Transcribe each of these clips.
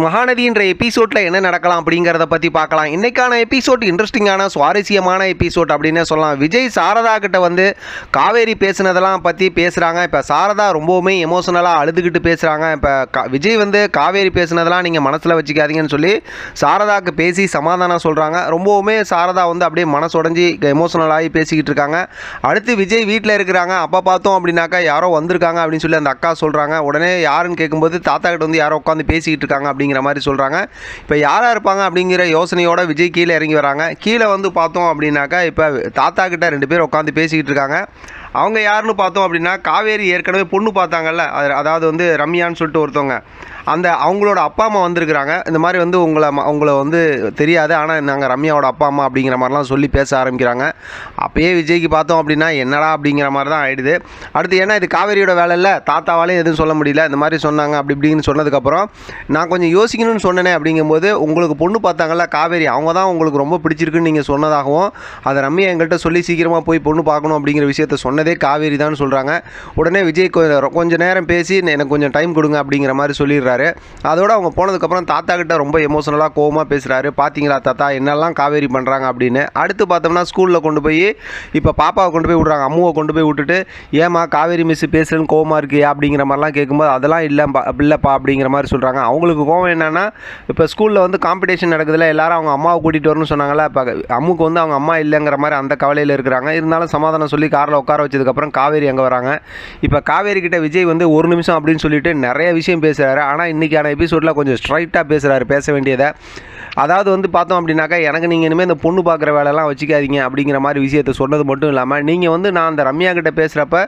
மகாநதின்ற எபிசோடில் என்ன நடக்கலாம் அப்படிங்கிறத பற்றி பார்க்கலாம். இன்றைக்கான எபிசோட் இன்ட்ரெஸ்டிங்கான சுவாரஸ்யமான எபிசோட் அப்படின்னே சொல்லலாம். விஜய் சாரதா கிட்ட வந்து காவேரி பேசுனதெல்லாம் பற்றி பேசுகிறாங்க. இப்போ சாரதா ரொம்பவுமே எமோஷனலாக அழுதுகிட்டு பேசுகிறாங்க. இப்போ விஜய் வந்து காவேரி பேசுனதெல்லாம் நீங்கள் மனசில் வச்சுக்காதீங்கன்னு சொல்லி சாரதாவுக்கு பேசி சமாதானம் சொல்கிறாங்க. ரொம்பவுமே சாரதா வந்து அப்படியே மனசுடைஞ்சி எமோஷனலாகி பேசிக்கிட்டு இருக்காங்க. அடுத்து விஜய் வீட்டில் இருக்கிறாங்க. அப்போ பார்த்தோம் அப்படின்னாக்கா யாரோ வந்திருக்காங்க அப்படின்னு சொல்லி அந்த அக்கா சொல்கிறாங்க. உடனே யாருன்னு கேட்கும்போது தாத்தா கிட்ட வந்து யாரோ உட்காந்து பேசிக்கிட்டு இருக்காங்க அப்படிங்கிற மாதிரி சொல்கிறாங்க. இப்போ யாராக இருப்பாங்க அப்படிங்கிற யோசனையோட விஜய் கீழே இறங்கி வராங்க. கீழே வந்து பார்த்தோம் அப்படின்னாக்கா இப்போ தாத்தா கிட்ட 2 பேர் உட்காந்து பேசிக்கிட்டு இருக்காங்க. அவங்க யாருன்னு பார்த்தோம் அப்படின்னா காவேரி ஏற்கனவே பொண்ணு பார்த்தாங்கல்ல, அதாவது வந்து ரம்யான்னு சொல்லிட்டு ஒருத்தவங்க, அந்த அவங்களோட அப்பா அம்மா வந்திருக்கிறாங்க. இந்த மாதிரி வந்து உங்களை வந்து தெரியாது, ஆனால் நாங்கள் ரம்யாவோட அப்பா அம்மா அப்படிங்கிற மாதிரிலாம் சொல்லி பேச ஆரம்பிக்கிறாங்க. அப்போயே விஜய்க்கு பார்த்தோம் அப்படின்னா என்னடா அப்படிங்கிற மாதிரி தான் ஆகிடுது. அடுத்து ஏன்னா இது காவேரியோட வேலை இல்லை, தாத்தாவாலையும் எதுவும் சொல்ல முடியல, இந்த மாதிரி சொன்னாங்க அப்படி இப்படின்னு சொன்னதுக்கப்புறம் நான் கொஞ்சம் யோசிக்கணும்னு சொன்னேனே. அப்படிங்கும்போது உங்களுக்கு பொண்ணு பார்த்தாங்கல்ல காவேரி, அவங்க தான் உங்களுக்கு ரொம்ப பிடிச்சிருக்குன்னு நீங்கள் சொன்னதாகவும் அதை ரம்யா எங்கள்கிட்ட சொல்லி சீக்கிரமாக போய் பொண்ணு பார்க்கணும் அப்படிங்கிற விஷயத்த சொன்னதே காவேரி தான் சொல்கிறாங்க. உடனே விஜய் கொஞ்சம் நேரம் பேசி எனக்கு கொஞ்சம் டைம் கொடுங்க அப்படிங்கிற மாதிரி சொல்லிடுறாரு. அதோட அவங்க போனதுக்கப்புறம் தாத்தா கிட்ட ரொம்ப எமோஷனலாக கோவமாக பேசுகிறாரு. பார்த்தீங்களா தாத்தா என்னெல்லாம் காவேரி பண்ணுறாங்க அப்படின்னு. அடுத்து பார்த்தோம்னா ஸ்கூலில் கொண்டு போய் இப்போ பாப்பாவை கொண்டு போய் விட்றாங்க. அம்முவை கொண்டு போய் விட்டுட்டு ஏமா காவேரி மிஸ் பேசுகிறேன்னு கோவமாக இருக்கியா அப்படிங்கிற மாதிரிலாம் கேட்கும்போது அதெல்லாம் இல்லைப்பா அப்படிங்கிற மாதிரி சொல்கிறாங்க. அவங்களுக்கு கோவம் என்னென்னா இப்போ ஸ்கூலில் வந்து காம்படிஷன் நடக்குதுல, எல்லாரும் அவங்க அம்மாவை கூட்டிகிட்டு வரணும்னு சொன்னாங்களா. இப்போ அம்முக்கு வந்து அவங்க அம்மா இல்லைங்கிற மாதிரி அந்த கவலையில் இருக்கிறாங்க. இருந்தாலும் சமாதானம் சொல்லி காரில் உட்கார வச்சதுக்கப்புறம் காவேரி அங்கே வராங்க. இப்போ காவேரி கிட்ட விஜய் வந்து ஒரு நிமிஷம் அப்படின்னு சொல்லிட்டு நிறைய விஷயம் பேசுகிறாரு. ஆனால் இன்றைக்கான எபிசோடில் கொஞ்சம் ஸ்ட்ரைட்டாக பேசுகிறாரு பேச வேண்டியதை. அதாவது வந்து பார்த்தோம் அப்படின்னாக்கா எனக்கு நீங்கள் இனிமேல் இந்த பொண்ணு பார்க்குற வேலைலாம் வச்சுக்காதீங்க அப்படிங்கிற மாதிரி விஷயத்தை சொன்னது மட்டும் இல்லாமல் நீங்கள் வந்து நான் அந்த ரம்யா கிட்ட பேசுகிறப்ப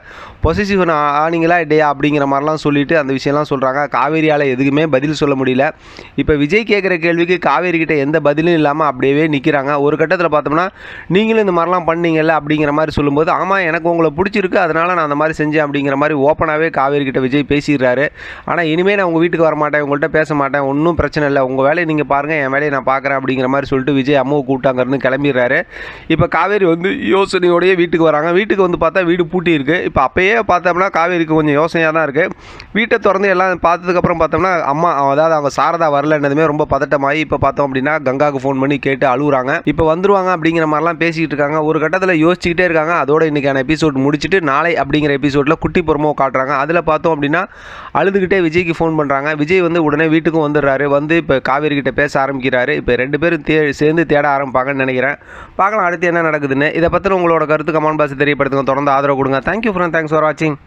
பொசிசிவ் ஆனீங்களா இல்லையா அப்படிங்கிற மாதிரிலாம் சொல்லிவிட்டு அந்த விஷயம்லாம் சொல்கிறாங்க. காவேரியால் எதுக்குமே பதில் சொல்ல முடியல. இப்போ விஜய் கேட்குற கேள்விக்கு காவேரி கிட்ட எந்த பதிலும் இல்லாமல் அப்படியே நிற்கிறாங்க. ஒரு கட்டத்தில் பார்த்தோம்னா நீங்களும் இந்த மாதிரிலாம் பண்ணீங்கல்ல அப்படிங்கிற மாதிரி சொல்லும்போது ஆமாம் எனக்கு உங்களை பிடிச்சிருக்கு அதனால் நான் அந்த மாதிரி செஞ்சேன் அப்படிங்கிற மாதிரி ஓப்பனாகவே காவேரி கிட்ட விஜய் பேசிடுறாரு. ஆனால் இனிமேல் நான் உங்கள் வீட்டுக்கு வர மாட்டேன், உங்கள்கிட்ட பேச மாட்டேன், ஒன்றும் பிரச்சனை இல்லை, உங்கள் வேலையை நீங்கள் பாருங்கள், என் வேலையை நான் பார்க்குறேன் அப்படிங்கிற மாதிரி சொல்லிட்டு விஜய் அம்மாவை கூப்பிட்டாங்கன்னு கிளம்பிடுறாரு. இப்போ காவேரி வந்து யோசனையோடையே வீட்டுக்கு வராங்க. வீட்டுக்கு வந்து பார்த்தா வீடு பூட்டி இருக்குது. இப்போ அப்போயே பார்த்தோம்னா காவேரிக்கு கொஞ்சம் யோசனையாக தான் இருக்குது. வீட்டை திறந்து எல்லாம் பார்த்ததுக்கப்புறம் பார்த்தோம்னா அம்மா அதாவது அவங்க சாரதா வரலன்னதுமே ரொம்ப பதட்டமாகி இப்போ பார்த்தோம் அப்படின்னா கங்காவுக்கு ஃபோன் பண்ணி கேட்டு அழுகுறாங்க. இப்போ வந்துருவாங்க அப்படிங்கிற மாதிரிலாம் பேசிக்கிட்டு இருக்காங்க. ஒரு கட்டத்தில் யோசிச்சுக்கிட்டே இருக்காங்க. அதோட இன்றைக்கான எபிசோட் முடிச்சுட்டு நாளை அப்படிங்கிற எபிசோடில் குட்டி பொறுமோ காட்டுறாங்க. அதில் பார்த்தோம் அப்படின்னா அழுதுகிட்டே விஜய்க்கு ஃபோன் பண்ணுறாங்க. விஜய் வந்து உடனே வீட்டுக்கும் வந்துடுறாரு. வந்து இப்போ காவேரி கிட்ட பேச ஆரம்பிக்கிறாரு. இப்போ 2 பேரும் சேர்ந்து தேட ஆரம்பிப்பாங்கன்னு நினைக்கிறேன். பார்க்கலாம் அடுத்து என்ன நடக்குதுன்னு. இதை பற்றி உங்களோட கருத்து கமெண்ட் பாக்ஸ் தெரியப்படுத்துங்க. தொடர்ந்து ஆதரவு கொடுங்க. தேங்க்யூ ஃப்ரெண்ட், தேங்க்ஸ் ஃபார் வாட்சிங்.